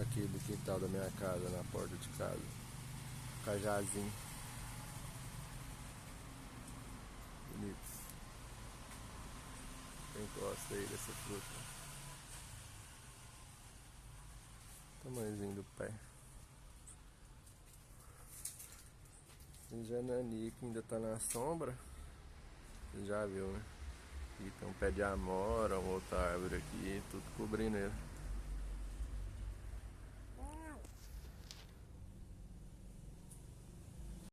Aqui do quintal da minha casa, na porta de casa. Cajazinho. Bonito. Quem gosta aí dessa fruta? Tamanhozinho do pé. Tem jananica ainda tá na sombra. Você já viu, né? E tem um pé de amora, uma outra árvore aqui, tudo cobrindo ele.